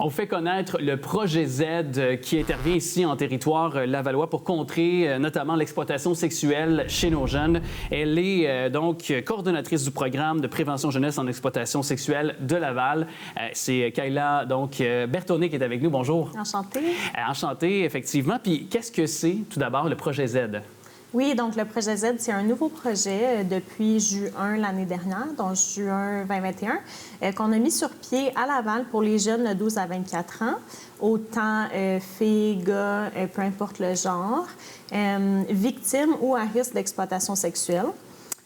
On fait connaître le projet Z qui intervient ici en territoire lavallois pour contrer notamment l'exploitation sexuelle chez nos jeunes. Elle est donc coordonnatrice du programme de prévention jeunesse en exploitation sexuelle de Laval. C'est Kayla Bertonnet qui est avec nous. Bonjour. Enchantée. Enchantée, effectivement. Puis qu'est-ce que c'est tout d'abord le projet Z? Oui, donc le projet Z, c'est un nouveau projet depuis juin l'année dernière, donc juin 2021, qu'on a mis sur pied à Laval pour les jeunes de 12 à 24 ans, autant filles, gars, peu importe le genre, victimes ou à risque d'exploitation sexuelle.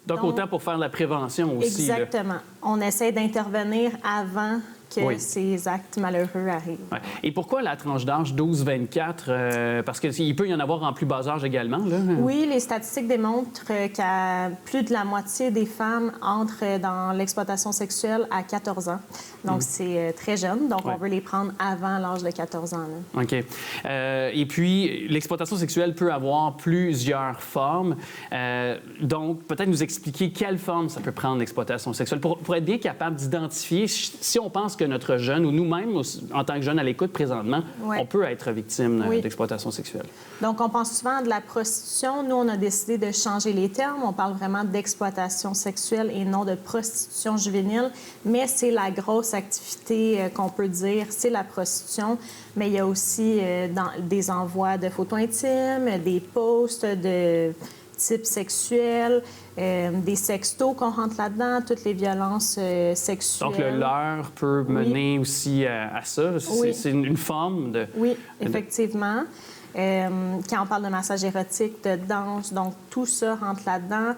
Donc, autant pour faire la prévention aussi. Exactement. Là. On essaie d'intervenir avant que ces actes malheureux arrivent. Ouais. Et pourquoi la tranche d'âge 12-24? Parce qu'il peut y en avoir en plus bas âge également, là. Oui, les statistiques démontrent qu'à plus de la moitié des femmes entrent dans l'exploitation sexuelle à 14 ans. Donc, c'est très jeune. Donc, on veut les prendre avant l'âge de 14 ans. Là. OK. Et puis, l'exploitation sexuelle peut avoir plusieurs formes. Donc, peut-être nous expliquer quelle forme ça peut prendre, l'exploitation sexuelle, pour être bien capable d'identifier si on pense que notre jeune, ou nous-mêmes, en tant que jeunes à l'écoute présentement, on peut être victime d'exploitation sexuelle. Donc, on pense souvent de la prostitution. Nous, on a décidé de changer les termes. On parle vraiment d'exploitation sexuelle et non de prostitution juvénile. Mais c'est la grosse activité qu'on peut dire, c'est la prostitution. Mais il y a aussi des envois de photos intimes, des posts de type sexuel, des sextos qu'on rentre là-dedans, toutes les violences sexuelles. Donc, le leurre peut mener aussi à ça. C'est une forme de... Oui, effectivement. Quand on parle de massage érotique, de danse, donc tout ça rentre là-dedans.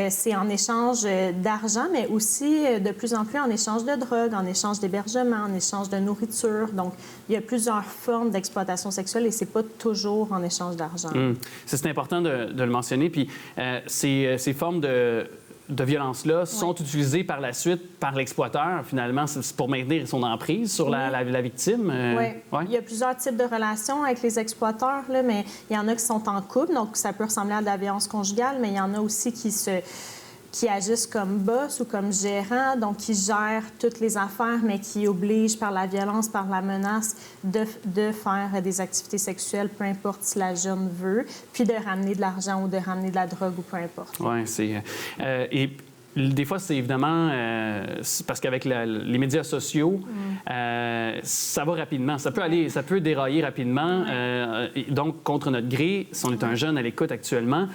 C'est en échange d'argent, mais aussi de plus en plus en échange de drogue, en échange d'hébergement, en échange de nourriture. Donc, il y a plusieurs formes d'exploitation sexuelle et c'est pas toujours en échange d'argent. C'est important de le mentionner. Puis, ces formes de violence-là sont utilisées par la suite par l'exploiteur, finalement, c'est pour maintenir son emprise sur la victime. Oui. Il y a plusieurs types de relations avec les exploiteurs, là, mais il y en a qui sont en couple, donc ça peut ressembler à de la violence conjugale, mais il y en a aussi qui agissent comme boss ou comme gérant, donc qui gèrent toutes les affaires, mais qui obligent par la violence, par la menace, de faire des activités sexuelles, peu importe si la jeune veut, puis de ramener de l'argent ou de ramener de la drogue ou peu importe. Oui, c'est... et des fois, c'est évidemment... parce qu'avec les médias sociaux, ça va rapidement. Ça peut dérailler rapidement. Donc, contre notre gré, si on est un jeune à l'écoute actuellement,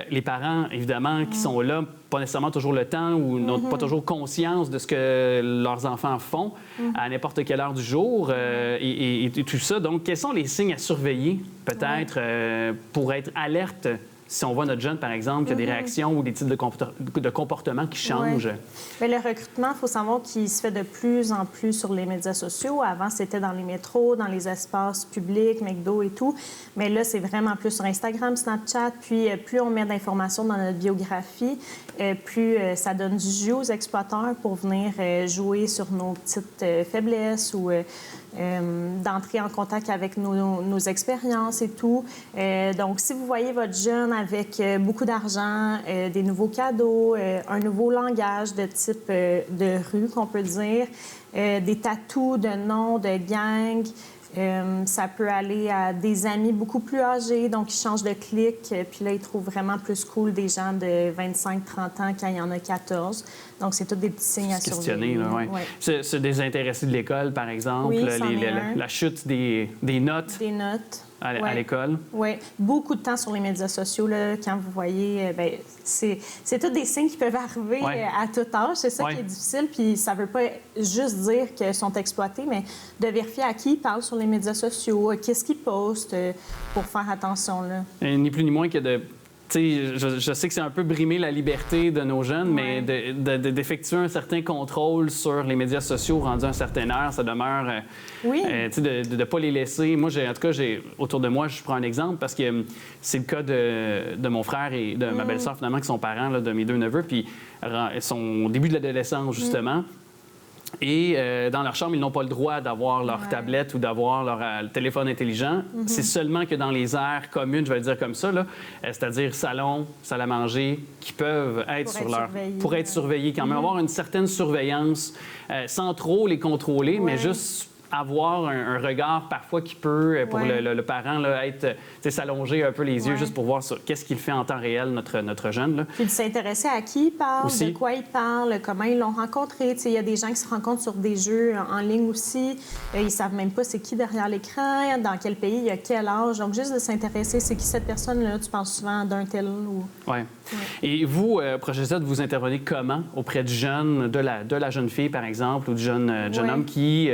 les parents, évidemment, qui sont là, pas nécessairement toujours le temps ou n'ont pas toujours conscience de ce que leurs enfants font à n'importe quelle heure du jour et tout ça. Donc, quels sont les signes à surveiller, peut-être, pour être alerte si on voit notre jeune, par exemple, qui a des réactions ou des types de comportements qui changent? Bien, le recrutement, il faut savoir qu'il se fait de plus en plus sur les médias sociaux. Avant, c'était dans les métros, dans les espaces publics, McDo et tout. Mais là, c'est vraiment plus sur Instagram, Snapchat. Puis, plus on met d'informations dans notre biographie, plus ça donne du jus aux exploiteurs pour venir jouer sur nos petites faiblesses ou d'entrer en contact avec nos expériences et tout. Donc, si vous voyez votre jeune avec beaucoup d'argent, des nouveaux cadeaux, un nouveau langage de type de rue, qu'on peut dire, des tatous de noms, de gangs, ça peut aller à des amis beaucoup plus âgés, donc ils changent de clique, puis là, ils trouvent vraiment plus cool des gens de 25-30 ans quand il y en a 14. Donc, c'est tous des petits signes à surveiller. Se désintéresser de l'école, par exemple, la chute des notes. Des notes. À l'école. Oui. Beaucoup de temps sur les médias sociaux, là, quand vous voyez, c'est tous des signes qui peuvent arriver à tout âge. C'est ça qui est difficile. Puis ça ne veut pas juste dire qu'ils sont exploités, mais de vérifier à qui ils parlent sur les médias sociaux, qu'est-ce qu'ils postent pour faire attention. Là. Ni plus ni moins que de... Je sais que c'est un peu brimer la liberté de nos jeunes, mais d'effectuer un certain contrôle sur les médias sociaux rendus à une certaine heure, ça demeure... de ne pas les laisser. Moi, en tout cas, autour de moi, je prends un exemple parce que c'est le cas de mon frère et de ma belle-sœur, finalement, qui sont parents là, de mes deux neveux, puis ils sont au début de l'adolescence, justement. Et dans leur chambre, ils n'ont pas le droit d'avoir leur tablette ou d'avoir leur téléphone intelligent. C'est seulement que dans les aires communes, je vais le dire comme ça, c'est-à-dire salon, salle à manger, qui peuvent être pour être surveillés quand même, avoir une certaine surveillance sans trop les contrôler, mais juste avoir un regard parfois qui peut, pour le parent, là, être, s'allonger un peu les yeux juste pour voir qu'est-ce qu'il fait en temps réel, notre jeune. Là. Puis de s'intéresser à qui il parle, aussi. de quoi il parle, comment ils l'ont rencontré. Il y a des gens qui se rencontrent sur des jeux en ligne aussi. Ils savent même pas c'est qui derrière l'écran, dans quel pays, il y a quel âge. Donc, juste de s'intéresser, c'est qui cette personne-là? Tu penses souvent d'un tel ou... Oui. Et vous, Projet Z, vous intervenez comment auprès du jeune, de la jeune fille, par exemple, ou du jeune homme qui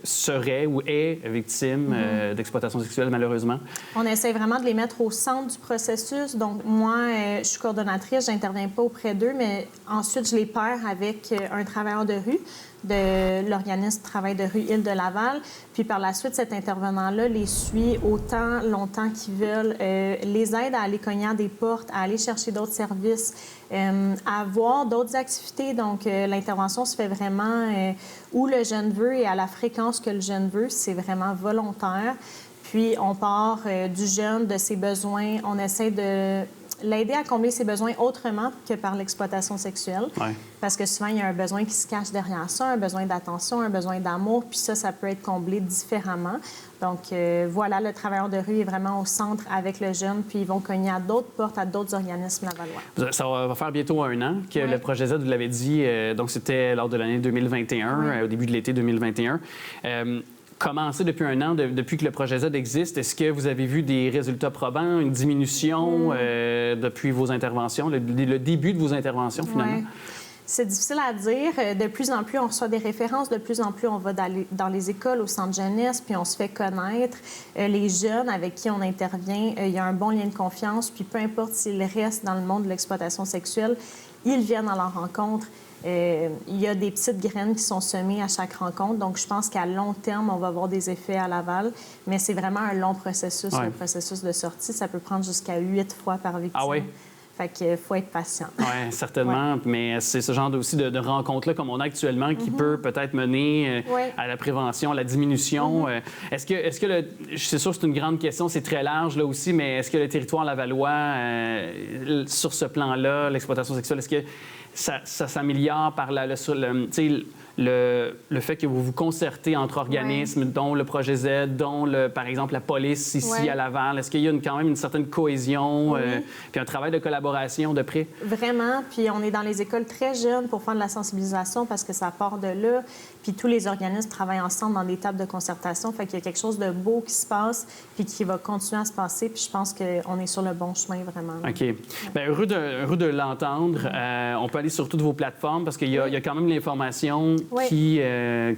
serait ou est victime d'exploitation sexuelle, malheureusement? On essaie vraiment de les mettre au centre du processus. Donc, moi, je suis coordonnatrice, je n'interviens pas auprès d'eux, mais ensuite, je les paire avec un travailleur de rue de l'organisme Travail de rue Île-de-Laval. Puis par la suite, cet intervenant-là les suit autant longtemps qu'ils veulent, les aide à aller cogner à des portes, à aller chercher d'autres services, à voir d'autres activités. Donc, l'intervention se fait vraiment où le jeune veut et à la fréquence que le jeune veut. C'est vraiment volontaire. Puis, on part du jeune, de ses besoins. On essaie de l'aider à combler ses besoins autrement que par l'exploitation sexuelle. Ouais. Parce que souvent, il y a un besoin qui se cache derrière ça, un besoin d'attention, un besoin d'amour, puis ça peut être comblé différemment. Donc, voilà, le travailleur de rue est vraiment au centre avec le jeune, puis ils vont cogner à d'autres portes, à d'autres organismes lavallois. Ça va faire bientôt 1 an que le Projet Z, vous l'avez dit, donc c'était lors de l'année 2021, au début de l'été 2021. Commencé depuis 1 an, depuis que le Projet Z existe, est-ce que vous avez vu des résultats probants, une diminution depuis vos interventions, le début de vos interventions, finalement? Ouais. C'est difficile à dire. De plus en plus, on reçoit des références. De plus en plus, on va dans les écoles, au centre jeunesse, puis on se fait connaître. Les jeunes avec qui on intervient, il y a un bon lien de confiance. Puis peu importe s'ils restent dans le monde de l'exploitation sexuelle, ils viennent à leur rencontre. Il y a des petites graines qui sont semées à chaque rencontre. Donc, je pense qu'à long terme, on va avoir des effets à l'aval. Mais c'est vraiment un long processus, le processus de sortie. Ça peut prendre jusqu'à 8 fois par victime. Ah oui? Fait qu'il faut être patient. Oui, certainement. Mais c'est ce genre aussi de rencontres-là, comme on a actuellement, qui peut peut-être mener à la prévention, à la diminution. Est-ce que c'est sûr que c'est une grande question, c'est très large là aussi, mais est-ce que le territoire lavallois, sur ce plan-là, l'exploitation sexuelle, est-ce que ça s'améliore par le fait que vous vous concertez entre organismes, dont le Projet Z, dont, par exemple, la police ici à Laval? Est-ce qu'il y a quand même une certaine cohésion puis un travail de collaboration de près? Vraiment. Puis on est dans les écoles très jeunes pour faire de la sensibilisation parce que ça part de là. Puis tous les organismes travaillent ensemble dans des tables de concertation. Fait qu'il y a quelque chose de beau qui se passe puis qui va continuer à se passer. Puis je pense qu'on est sur le bon chemin, vraiment. Là. OK. Bien, heureux de l'entendre. On peut aller sur toutes vos plateformes parce qu'il y a quand même l'information puis,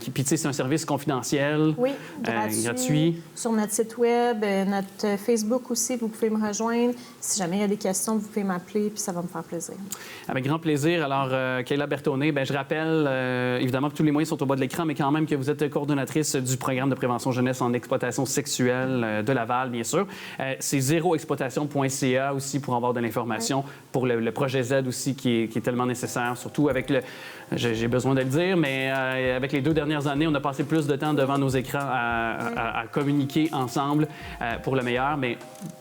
tu sais, c'est un service confidentiel. Oui, gratuit. Sur notre site Web, notre Facebook aussi, vous pouvez me rejoindre. Si jamais il y a des questions, vous pouvez m'appeler, puis ça va me faire plaisir. Avec grand plaisir. Alors, Kayla Berthonnet, je rappelle, évidemment, que tous les moyens sont au bas de l'écran, mais quand même que vous êtes coordonnatrice du programme de prévention jeunesse en exploitation sexuelle de Laval, bien sûr. C'est zeroexploitation.ca aussi pour avoir de l'information pour le Projet Z aussi, qui est tellement nécessaire, surtout avec j'ai besoin de le dire, mais avec les 2 dernières années, on a passé plus de temps devant nos écrans à communiquer ensemble pour le meilleur, mais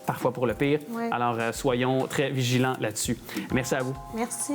parfois pour le pire. Alors, soyons très vigilants là-dessus. Merci à vous. Merci.